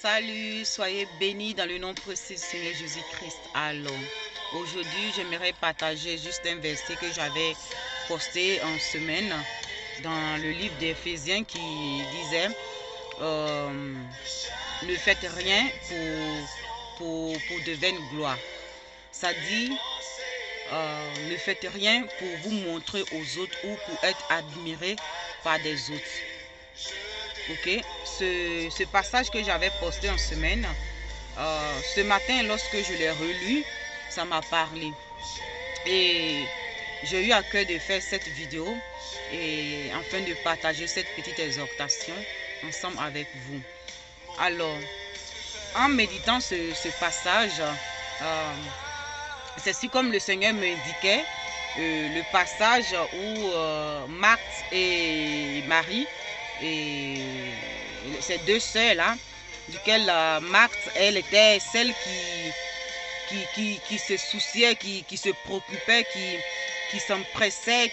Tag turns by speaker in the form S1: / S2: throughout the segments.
S1: Salut, soyez bénis dans le nom précieux du Seigneur Jésus-Christ. Alors, aujourd'hui, j'aimerais partager juste un verset que j'avais posté en semaine dans le livre d'Éphésiens qui disait ne faites rien pour de vaines gloires. Ça dit ne faites rien pour vous montrer aux autres ou pour être admiré par des autres. Ok, ce passage que j'avais posté en semaine, ce matin, lorsque je l'ai relu, ça m'a parlé. Et j'ai eu à cœur de faire cette vidéo et afin de partager cette petite exhortation ensemble avec vous. Alors, en méditant ce passage, c'est si comme le Seigneur m'indiquait, le passage où Marthe et Marie, et ces deux sœurs là, duquel Marthe, elle était celle qui se souciait, qui se préoccupait, qui s'empressait,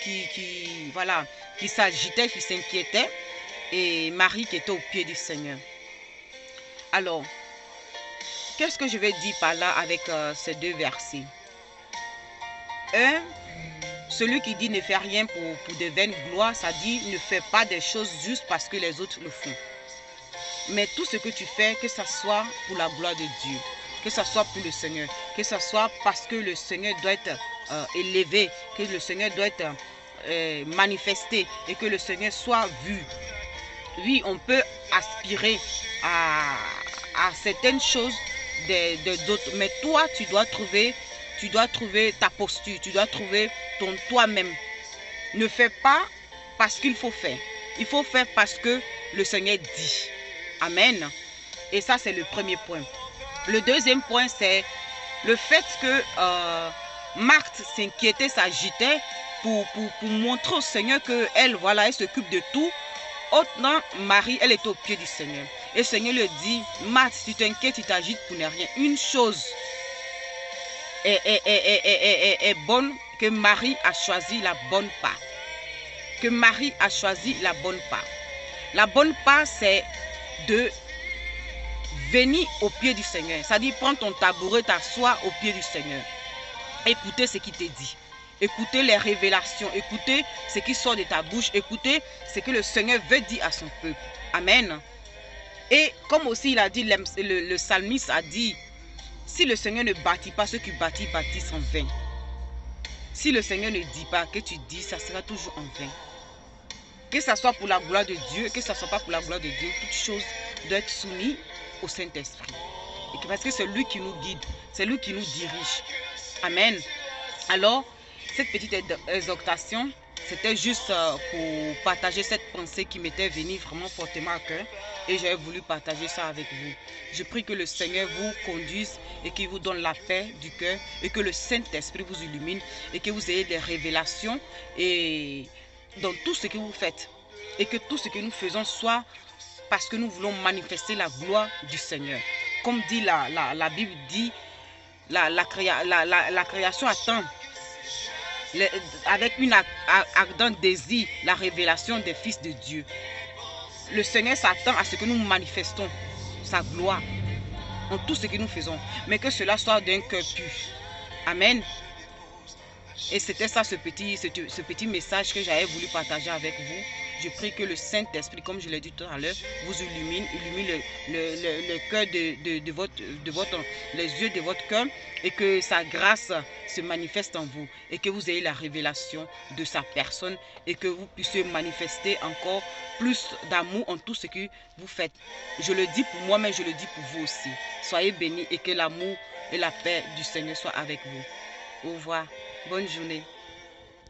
S1: voilà, qui s'agitait, qui s'inquiétait, et Marie qui était au pied du Seigneur. Alors, qu'est-ce que je vais dire par là avec ces deux versets? Un, celui qui dit ne fait rien pour de vaines gloires, ça dit ne fais pas des choses juste parce que les autres le font. Mais tout ce que tu fais, que ce soit pour la gloire de Dieu, que ce soit pour le Seigneur, que ce soit parce que le Seigneur doit être élevé, que le Seigneur doit être manifesté et que le Seigneur soit vu. Oui, on peut aspirer à certaines choses d'autres, mais toi, tu dois trouver ta posture, tu dois trouver ton toi-même. Ne fais pas parce qu'il faut faire. Il faut faire parce que le Seigneur dit. Amen. Et ça, c'est le premier point. Le deuxième point, c'est le fait que Marthe s'inquiétait, s'agitait pour montrer au Seigneur qu'elle, voilà, elle s'occupe de tout. Autrement, Marie, elle est au pied du Seigneur. Et le Seigneur lui dit, Marthe, tu t'inquiètes, tu t'agites pour ne rien. Une chose est bonne, que Marie a choisi la bonne part. Que Marie a choisi la bonne part. La bonne part, c'est de venir au pied du Seigneur. C'est-à-dire, prends ton tabouret, t'assois au pied du Seigneur. Écoutez ce qu'il te dit. Écoutez les révélations. Écoutez ce qui sort de ta bouche. Écoutez ce que le Seigneur veut dire à son peuple. Amen. Et comme aussi il a dit, le psalmiste a dit, si le Seigneur ne bâtit pas, ceux qui bâtissent en vain. Si le Seigneur ne dit pas, que tu dis, ça sera toujours en vain. Que ce soit pour la gloire de Dieu, que ce ne soit pas pour la gloire de Dieu, toute chose doit être soumise au Saint-Esprit. Parce que c'est lui qui nous guide, c'est lui qui nous dirige. Amen. Alors, cette petite exhortation, c'était juste pour partager cette pensée qui m'était venue vraiment fortement à cœur. Et j'avais voulu partager ça avec vous. Je prie que le Seigneur vous conduise et qu'il vous donne la paix du cœur et que le Saint-Esprit vous illumine et que vous ayez des révélations et dans tout ce que vous faites. Et que tout ce que nous faisons soit parce que nous voulons manifester la gloire du Seigneur. Comme dit la Bible dit, la création attend avec une ardente désir la révélation des fils de Dieu. Le Seigneur s'attend à ce que nous manifestons sa gloire en tout ce que nous faisons, mais que cela soit d'un cœur pur. Amen. Et c'était ça ce petit message que j'avais voulu partager avec vous. Je prie que le Saint-Esprit, comme je l'ai dit tout à l'heure, vous illumine le cœur les yeux de votre cœur et que sa grâce se manifeste en vous et que vous ayez la révélation de sa personne et que vous puissiez manifester encore plus d'amour en tout ce que vous faites. Je le dis pour moi, mais je le dis pour vous aussi. Soyez bénis et que l'amour et la paix du Seigneur soient avec vous. Au revoir. Bonne journée.